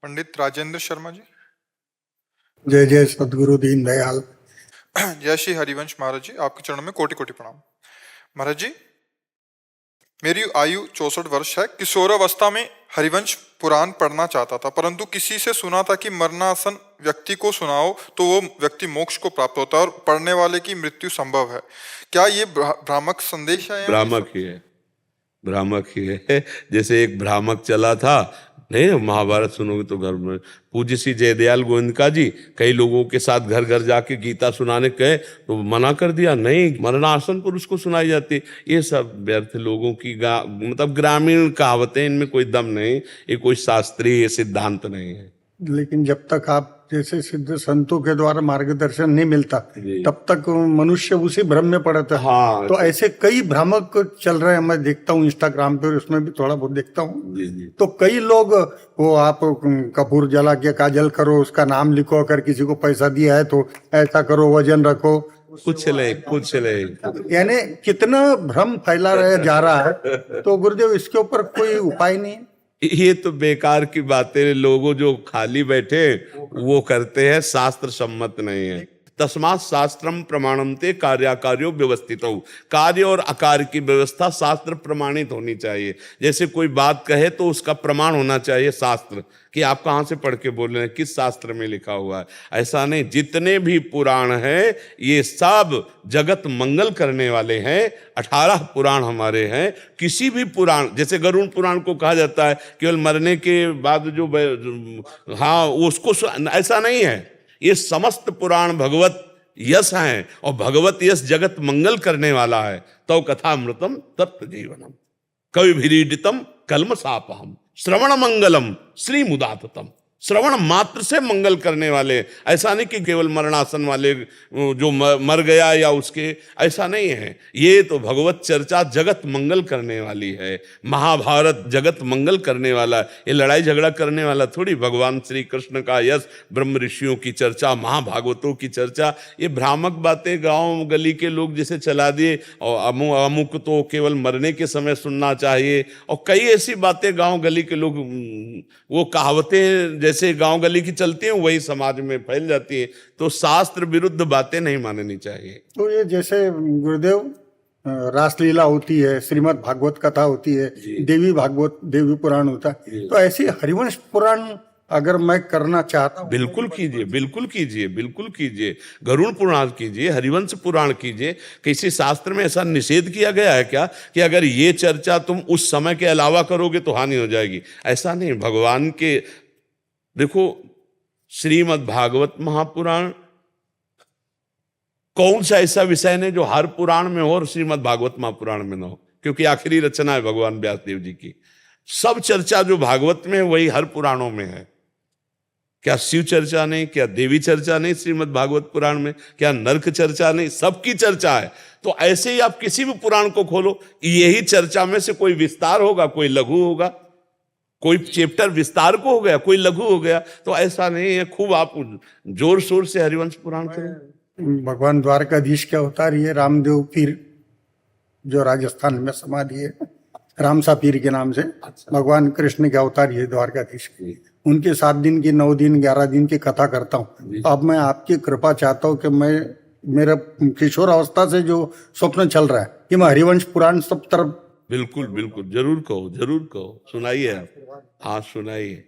पंडित राजेंद्र शर्मा जी। जय जय सदगुरु दीन दयाल। जय श्री हरिवंश महाराज जी, आपके चरणों में कोटि कोटि प्रणाम। महाराज जी, मेरी आयु 64 वर्ष है। किशोरावस्था में हरिवंश पुराण पढ़ना चाहता था, परंतु किसी से सुना था कि मरणासन व्यक्ति को सुनाओ तो वो व्यक्ति मोक्ष को प्राप्त होता है और पढ़ने वाले की मृत्यु संभव है। क्या ये भ्रामक संदेश है? भ्रामक ही है, भ्रामक ही है। जैसे एक भ्रामक चला था, नहीं महाभारत सुनोगे तो घर में पूज्य श्री जयदयाल गोविंदका जी कई लोगों के साथ घर घर जाके गीता सुनाने गए तो मना कर दिया, नहीं मरणासन पर उसको सुनाई जाती। ये सब व्यर्थ लोगों की मतलब ग्रामीण कहावतें, इनमें कोई दम नहीं, ये कोई शास्त्रीय सिद्धांत नहीं है। लेकिन जब तक आप जैसे सिद्ध संतों के द्वारा मार्गदर्शन नहीं मिलता तब तक मनुष्य उसी भ्रम में पड़ता है। हाँ, तो ऐसे कई भ्रामक चल रहे हैं, मैं देखता हूँ इंस्टाग्राम पे, उसमें भी थोड़ा बहुत देखता हूँ। तो कई लोग वो आप कपूर जला के काजल करो, उसका नाम लिखो, अगर किसी को पैसा दिया है तो ऐसा करो, वजन रखो, कुछ ले यानी कितना भ्रम फैला जा रहा है। तो गुरुदेव इसके ऊपर कोई उपाय नहीं है? ये तो बेकार की बातें, लोगों जो खाली बैठे वो करते हैं, शास्त्र सम्मत नहीं है। तस्मात् शास्त्रम प्रमाणमते कार्याकार्यो व्यवस्थित हो। कार्य और आकार की व्यवस्था शास्त्र प्रमाणित होनी चाहिए। जैसे कोई बात कहे तो उसका प्रमाण होना चाहिए शास्त्र, कि आप कहाँ से पढ़ के बोल रहे हैं, किस शास्त्र में लिखा हुआ है। ऐसा नहीं, जितने भी पुराण हैं ये सब जगत मंगल करने वाले हैं। 18 पुराण हमारे हैं। किसी भी पुराण, जैसे गरुड़ पुराण को कहा जाता है केवल मरने के बाद जो हाँ उसको, ऐसा नहीं है। ये समस्त पुराण भगवत यश हैं और भगवत यश जगत मंगल करने वाला है। तो कथामृतम तत्व जीवनम कवि भीड़ितम कलमसापहम श्रवण मंगलम श्री मुदाततम। श्रवण मात्र से मंगल करने वाले, ऐसा नहीं कि केवल मरणासन वाले जो मर गया या उसके, ऐसा नहीं है। ये तो भगवत चर्चा जगत मंगल करने वाली है। महाभारत जगत मंगल करने वाला, ये लड़ाई झगड़ा करने वाला थोड़ी। भगवान श्री कृष्ण का यश, ब्रह्म ऋषियों की चर्चा, महाभागवतों की चर्चा, ये भ्रामक बातें गांव गली के लोग जैसे चला दिए। और अमुक तो केवल मरने के समय सुनना चाहिए, और कई ऐसी बातें गांव गली के लोग, वो कहावतें जैसे गांव गली की चलती हैं वही समाज में फैल जाती है। तो शास्त्र विरुद्ध बातें नहीं माननी चाहिए। तो ये जैसे गुरुदेव रासलीला होती है, श्रीमद् भागवत कथा होती है, देवी भागवत, देवी पुराण होता है, तो ऐसी हरिवंश पुराण अगर मैं करना चाहता हूँ, बिल्कुल कीजिए, बिल्कुल कीजिए, बिल्कुल कीजिए। गरुड़ पुराण कीजिए, हरिवंश पुराण कीजिए। किसी शास्त्र में ऐसा निषेध किया गया है क्या कि अगर ये चर्चा तुम उस समय के अलावा करोगे तो हानि हो जाएगी? ऐसा नहीं। भगवान के देखो, श्रीमद् भागवत महापुराण कौन सा ऐसा विषय नहीं जो हर पुराण में हो और श्रीमद् भागवत महापुराण में ना हो, क्योंकि आखिरी रचना है भगवान व्यास देव जी की। सब चर्चा जो भागवत में है वही हर पुराणों में है। क्या शिव चर्चा नहीं, क्या देवी चर्चा नहीं श्रीमद् भागवत पुराण में, क्या नरक चर्चा नहीं? सबकी चर्चा है। तो ऐसे ही आप किसी भी पुराण को खोलो, यही चर्चा में से कोई विस्तार होगा, कोई लघु होगा, कोई चैप्टर विस्तार को हो गया, कोई लघु हो गया। तो ऐसा नहीं है। खूब आप जोर शोर से हरिवंश पुराण करें। भगवान द्वारकाधीश के अवतार ये रामदेव पीर जो राजस्थान में समाधि है, रामसा पीर के नाम से, भगवान कृष्ण के अवतार ये द्वारकाधीश के। उनके 7 दिन की, 9 दिन, 11 दिन की कथा करता हूँ। अब मैं आपकी कृपा चाहता हूँ कि मैं, मेरा किशोर अवस्था से जो स्वप्न चल रहा है कि मैं हरिवंश पुराण सब तरफ। बिल्कुल बिल्कुल, जरूर कहो, जरूर कहो, सुनाइए आप। हाँ सुनाइए।